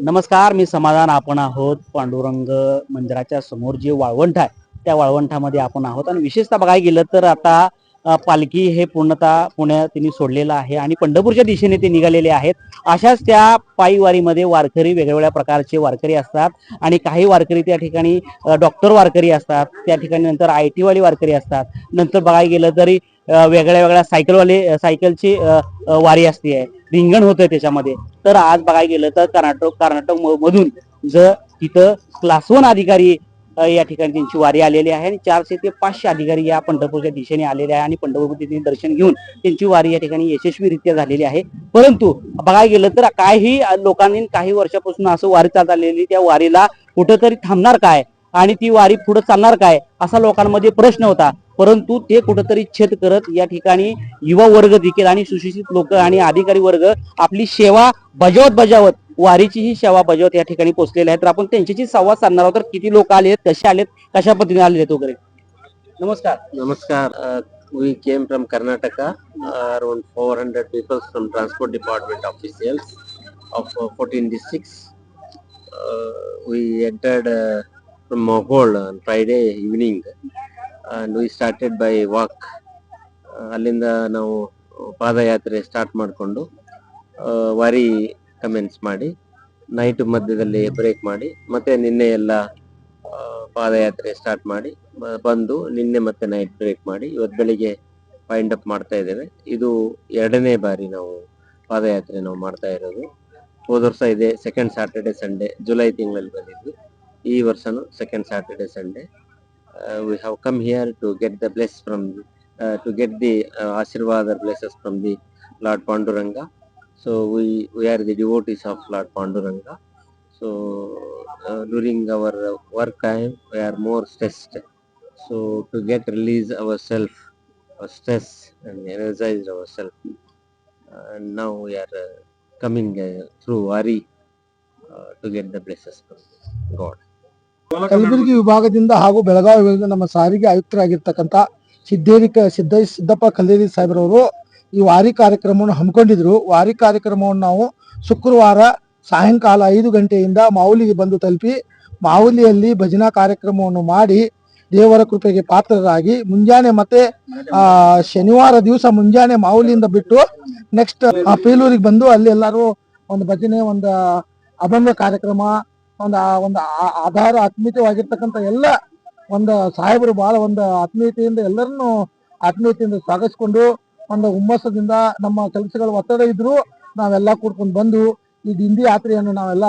नमस्कार, मी समाधान. आपण आहोत पांडुरंग मंदिराच्या समोर जे वाळवंट आहे त्या वाळवंटामध्ये आपण आहोत आणि विशेषतः बघायला गेलं तर आता पालखी हे पूर्णतः पुण्यात त्यांनी सोडलेलं आहे आणि पंढरपूरच्या दिशेने ते निघालेले आहेत. अशाच त्या पायीवारीमध्ये वारकरी वेगवेगळ्या प्रकारचे वारकरी असतात आणि काही वारकरी त्या ठिकाणी डॉक्टर वारकरी असतात, त्या ठिकाणी नंतर IT वाली वारकरी असतात. नंतर बघायला गेलं तरी वेगळ्या वेगळ्या सायकलची वारी असते, रिंगण होतं त्याच्यामध्ये. तर आज बघायला गेलं तर कर्नाटक मधून जर तिथं क्लास 1 अधिकारी या ठिकाणी त्यांची वारी आलेली आहे आणि 400 ते 500 अधिकारी या पंढरपूरच्या दिशेने आलेले आहे आणि पंढरपूर दर्शन घेऊन त्यांची वारी या ठिकाणी यशस्वीरित्या झालेली आहे. परंतु बघायला गेलं तर काही लोकांनी काही वर्षापासून असं वारी चालत आलेली, त्या वारीला कुठंतरी थांबणार काय आणि ती वारी पुढे चालणार काय असा लोकांमध्ये प्रश्न होता. परंतु ते कुठंतरी छेद करत या ठिकाणी युवा वर्ग देखील आणि सुशिक्षित लोक आणि अधिकारी वर्ग आपली सेवा बजावत वारीची ही सेवा बजावत या ठिकाणी पोहोचलेले आहेत. तर आपण त्यांच्याशी संवाद साधणार आहोत. तर किती लोक आलेत, कसे आलेत, कशा पद्धतीने आलेत वगैरे. नमस्कार. Namaskar. We came from Karnataka, around 400 people from Transport Department officials of 14 districts. We entered from Mohol on Friday evening and we started by walk. ಅಲ್ಲಿಂದ ನಾವು ಪಾದಯಾತ್ರೆ ಸ್ಟಾರ್ಟ್ ಮಾಡಿಕೊಂಡು ವಾರಿ ಕಮೆನ್ಸ್ ಮಾಡಿ ನೈಟ್ ಮಧ್ಯದಲ್ಲಿ ಬ್ರೇಕ್ ಮಾಡಿ ಮತ್ತೆ ನಿನ್ನೆ ಎಲ್ಲ ಪಾದಯಾತ್ರೆ ಸ್ಟಾರ್ಟ್ ಮಾಡಿ ಬಂದು ನಿನ್ನೆ ಮತ್ತೆ ನೈಟ್ ಬ್ರೇಕ್ ಮಾಡಿ ಇವತ್ತು ಬೆಳಿಗ್ಗೆ ಫೈಂಡ್ ಅಪ್ ಮಾಡ್ತಾ ಇದ್ದೇವೆ. ಇದು 2ನೇ ಬಾರಿ ನಾವು ಪಾದಯಾತ್ರೆ ನಾವು ಮಾಡ್ತಾ ಇರೋದು. ಹೋದ ವರ್ಷ ಇದೆ ಸೆಕೆಂಡ್ ಸ್ಯಾಟರ್ಡೆ ಸಂಡೇ ಜುಲೈ ತಿಂಗಳಲ್ಲಿ ಬಂದಿದ್ವಿ. ಈ ವರ್ಷನೂ second Saturday Sunday we have come here to get the bless from to get the Ashirvada blessings from the Lord Panduranga. So we are the devotees of Lord Panduranga. So during our work time we are more stressed. So to get release ourselves, our stress and energize ourselves. And now we are coming through Wari to get the blessings from God. Kalaburagi ವಿಭಾಗದಿಂದ ಹಾಗೂ ಬೆಳಗಾವಿ ವಿಭಾಗದಿಂದ ನಮ್ಮ ಸಾರಿಗೆ ಆಯುಕ್ತರಾಗಿರ್ತಕ್ಕಂಥ ಸಿದ್ದಪ್ಪ ಕಲ್ಲೇರಿ ಸಾಹೇಬ್ರವರು ಈ ವಾರಿ ಕಾರ್ಯಕ್ರಮವನ್ನು ಹಮ್ಮಿಕೊಂಡಿದ್ರು. ವಾರಿ ಕಾರ್ಯಕ್ರಮವನ್ನು ನಾವು ಶುಕ್ರವಾರ ಸಾಯಂಕಾಲ 5 ಗಂಟೆಯಿಂದ ಮಾವುಲಿಗೆ ಬಂದು ತಲುಪಿ ಮಾವುಲಿಯಲ್ಲಿ ಭಜನಾ ಕಾರ್ಯಕ್ರಮವನ್ನು ಮಾಡಿ ದೇವರ ಕೃಪೆಗೆ ಪಾತ್ರರಾಗಿ ಮುಂಜಾನೆ ಮತ್ತೆ ಶನಿವಾರ ದಿವಸ ಮುಂಜಾನೆ ಮಾವುಲಿಯಿಂದ ಬಿಟ್ಟು ನೆಕ್ಸ್ಟ್ ಪೇಲೂರಿಗೆ ಬಂದು ಅಲ್ಲಿ ಎಲ್ಲರೂ ಒಂದು ಭಜನೆ, ಒಂದು ಅಭಂಗ ಕಾರ್ಯಕ್ರಮ, ಒಂದು ಆಧಾರ ಆತ್ಮೀಯವಾಗಿರ್ತಕ್ಕಂಥ ಎಲ್ಲ ಒಂದು ಸಾಹೇಬರು ಬಹಳ ಒಂದು ಆತ್ಮೀಯತೆಯಿಂದ ಎಲ್ಲರನ್ನು ಆತ್ಮೀಯತೆಯಿಂದ ಸ್ವಾಗತಿಸಿಕೊಂಡು ಒಂದು ಹುಮ್ಮಸ್ಸದಿಂದ ನಮ್ಮ ಕೆಲಸಗಳ ಒತ್ತಡ ಇದ್ರು ನಾವೆಲ್ಲ ಕೂಡ್ಕೊಂಡು ಬಂದು ಈ ದಿಂಡಿ ಯಾತ್ರೆಯನ್ನು ನಾವೆಲ್ಲ